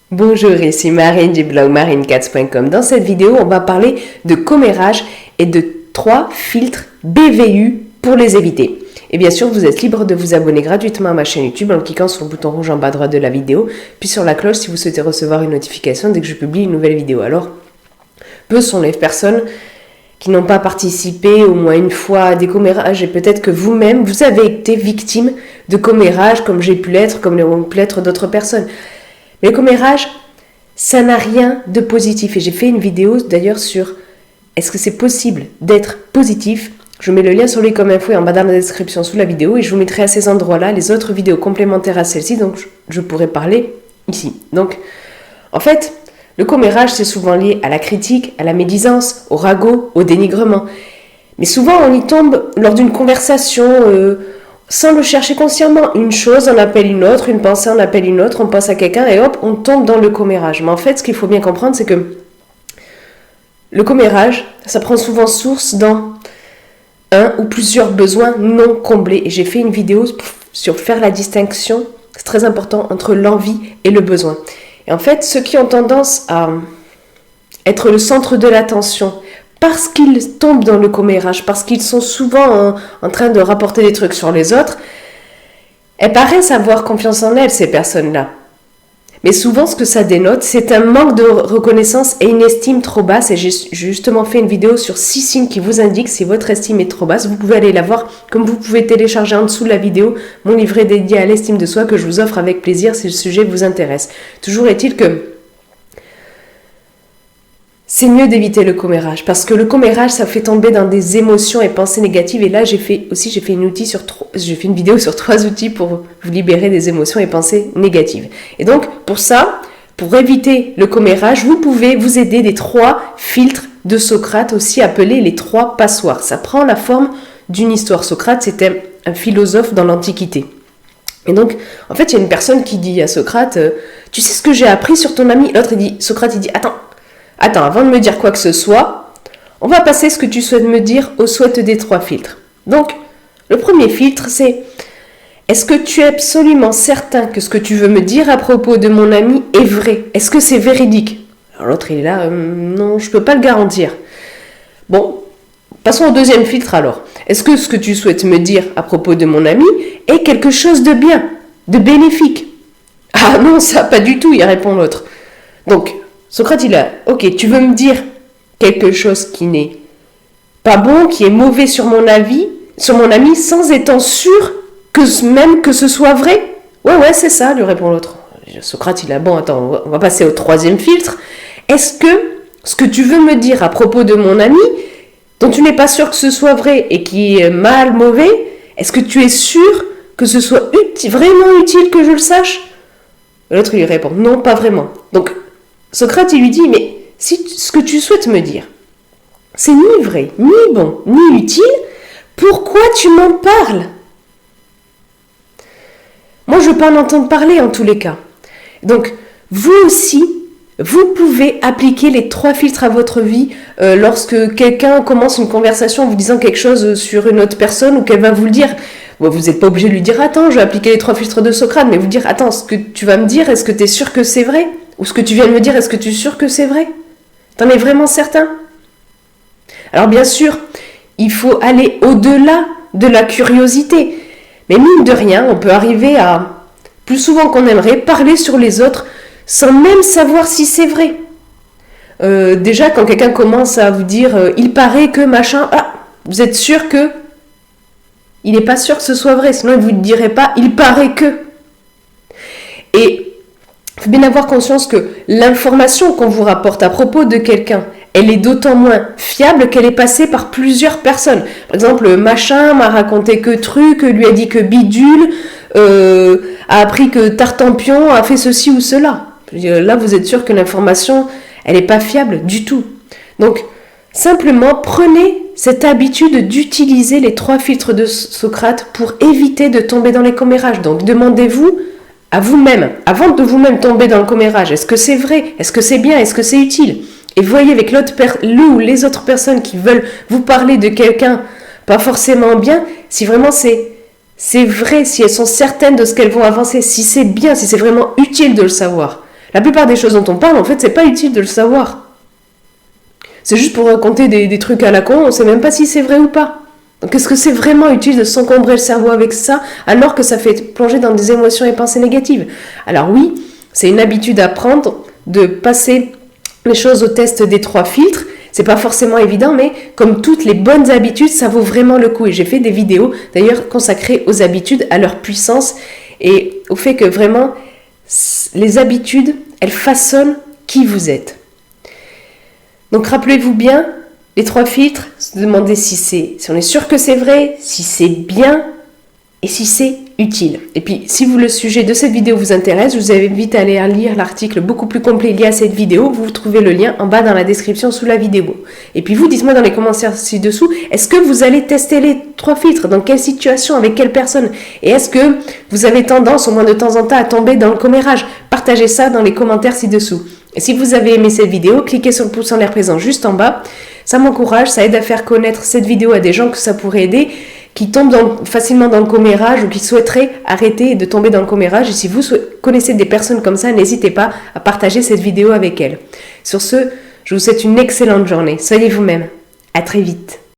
Bonjour, ici Marine du blog marinecats.com. Dans cette vidéo, on va parler de commérage et de 3 filtres BVU pour les éviter. Et bien sûr, vous êtes libre de vous abonner gratuitement à ma chaîne YouTube en cliquant sur le bouton rouge en bas droit de la vidéo, puis sur la cloche si vous souhaitez recevoir une notification dès que je publie une nouvelle vidéo. Alors, peu sont les personnes qui n'ont pas participé au moins une fois à des commérages et peut-être que vous-même, vous avez été victime de commérages comme j'ai pu l'être, comme l'ont pu l'être d'autres personnes. Mais le commérage, ça n'a rien de positif. Et j'ai fait une vidéo d'ailleurs sur est-ce que c'est possible d'être positif. Je mets le lien sur les comme info et en bas dans la description sous la vidéo et je vous mettrai à ces endroits-là les autres vidéos complémentaires à celle-ci, donc je pourrai parler ici. Donc, en fait, le commérage, c'est souvent lié à la critique, à la médisance, au ragot, au dénigrement. Mais souvent, on y tombe lors d'une conversation sans le chercher consciemment. Une chose en appelle une autre, une pensée en appelle une autre, on pense à quelqu'un et hop, on tombe dans le commérage. Mais en fait, ce qu'il faut bien comprendre, c'est que le commérage, ça prend souvent source dans un ou plusieurs besoins non comblés. Et j'ai fait une vidéo sur faire la distinction, c'est très important, entre l'envie et le besoin. Et en fait, ceux qui ont tendance à être le centre de l'attention, parce qu'ils tombent dans le commérage, parce qu'ils sont souvent en train de rapporter des trucs sur les autres, elles paraissent avoir confiance en elles, ces personnes-là. Mais souvent, ce que ça dénote, c'est un manque de reconnaissance et une estime trop basse. Et j'ai justement fait une vidéo sur 6 signes qui vous indiquent si votre estime est trop basse. Vous pouvez aller la voir, comme vous pouvez télécharger en dessous de la vidéo mon livret dédié à l'estime de soi que je vous offre avec plaisir si le sujet vous intéresse. Toujours est-il que c'est mieux d'éviter le commérage parce que le commérage, ça fait tomber dans des émotions et pensées négatives. Et là, j'ai fait une vidéo sur 3 outils pour vous libérer des émotions et pensées négatives. Et donc, pour ça, pour éviter le commérage, vous pouvez vous aider des 3 filtres de Socrate, aussi appelés les 3 passoires. Ça prend la forme d'une histoire. Socrate, c'était un philosophe dans l'Antiquité. Et donc, en fait, il y a une personne qui dit à Socrate, tu sais ce que j'ai appris sur ton ami? L'autre, Socrate, il dit, Attends, avant de me dire quoi que ce soit, on va passer ce que tu souhaites me dire au souhait des 3 filtres. Donc, le premier filtre, c'est est-ce que tu es absolument certain que ce que tu veux me dire à propos de mon ami est vrai? Est-ce que c'est véridique? Alors l'autre, il est là, non, je ne peux pas le garantir. Bon, passons au deuxième filtre alors. Est-ce que ce que tu souhaites me dire à propos de mon ami est quelque chose de bien, de bénéfique? Ah non, ça, pas du tout, il répond l'autre. Donc, Socrate, il a, ok, tu veux me dire quelque chose qui n'est pas bon, qui est mauvais sur mon ami, sans étant sûr que ce soit vrai? Ouais, c'est ça, lui répond l'autre. Socrate, il a, bon, attends, on va passer au 3e filtre. Est-ce que ce que tu veux me dire à propos de mon ami, dont tu n'es pas sûr que ce soit vrai et qui est mauvais, est-ce que tu es sûr que ce soit vraiment utile que je le sache? L'autre, il lui répond, non, pas vraiment. Donc, Socrate, il lui dit, mais si ce que tu souhaites me dire, c'est ni vrai, ni bon, ni utile, pourquoi tu m'en parles? Moi, je veux pas en entendre parler en tous les cas. Donc, vous aussi, vous pouvez appliquer les 3 filtres à votre vie lorsque quelqu'un commence une conversation en vous disant quelque chose sur une autre personne ou qu'elle va vous le dire. Bon, vous n'êtes pas obligé de lui dire, attends, je vais appliquer les 3 filtres de Socrate, mais vous dire, attends, ce que tu vas me dire, est-ce que tu es sûr que c'est vrai? Ou ce que tu viens de me dire, est-ce que tu es sûr que c'est vrai? T'en es vraiment certain? Alors bien sûr, il faut aller au-delà de la curiosité. Mais mine de rien, on peut arriver à, plus souvent qu'on aimerait, parler sur les autres sans même savoir si c'est vrai. Déjà, quand quelqu'un commence à vous dire « il paraît que machin », vous êtes sûr que il n'est pas sûr que ce soit vrai, sinon il ne vous dirait pas « il paraît que ». Et il faut bien avoir conscience que l'information qu'on vous rapporte à propos de quelqu'un, elle est d'autant moins fiable qu'elle est passée par plusieurs personnes. Par exemple, machin m'a raconté que truc, lui a dit que bidule, a appris que Tartampion a fait ceci ou cela. Là, vous êtes sûr que l'information, elle n'est pas fiable du tout. Donc, simplement, prenez cette habitude d'utiliser les 3 filtres de Socrate pour éviter de tomber dans les commérages. Donc, demandez-vous à vous-même, avant de vous-même tomber dans le commérage, est-ce que c'est vrai? Est-ce que c'est bien? Est-ce que c'est utile? Et voyez avec le ou les autres personnes qui veulent vous parler de quelqu'un pas forcément bien, si vraiment c'est vrai, si elles sont certaines de ce qu'elles vont avancer, si c'est bien, si c'est vraiment utile de le savoir. La plupart des choses dont on parle, en fait, c'est pas utile de le savoir. C'est juste pour raconter des trucs à la con, on sait même pas si c'est vrai ou pas. Donc est-ce que c'est vraiment utile de s'encombrer le cerveau avec ça, alors que ça fait plonger dans des émotions et pensées négatives? Alors oui, c'est une habitude à prendre de passer les choses au test des 3 filtres. C'est pas forcément évident, mais comme toutes les bonnes habitudes, ça vaut vraiment le coup. Et j'ai fait des vidéos, d'ailleurs, consacrées aux habitudes, à leur puissance et au fait que vraiment, les habitudes, elles façonnent qui vous êtes. Donc rappelez-vous bien, les 3 filtres, se demander si on est sûr que c'est vrai, si c'est bien et si c'est utile. Et puis, si le sujet de cette vidéo vous intéresse, je vous invite à aller lire l'article beaucoup plus complet lié à cette vidéo. Vous trouvez le lien en bas dans la description sous la vidéo. Et puis vous, dites-moi dans les commentaires ci-dessous, est-ce que vous allez tester les 3 filtres? Dans quelle situation? Avec quelle personne? Et est-ce que vous avez tendance, au moins de temps en temps, à tomber dans le commérage? Partagez ça dans les commentaires ci-dessous. Et si vous avez aimé cette vidéo, cliquez sur le pouce en l'air présent juste en bas. Ça m'encourage, ça aide à faire connaître cette vidéo à des gens que ça pourrait aider, qui tombent facilement dans le commérage ou qui souhaiteraient arrêter de tomber dans le commérage. Et si vous connaissez des personnes comme ça, n'hésitez pas à partager cette vidéo avec elles. Sur ce, je vous souhaite une excellente journée. Soyez vous-même. À très vite.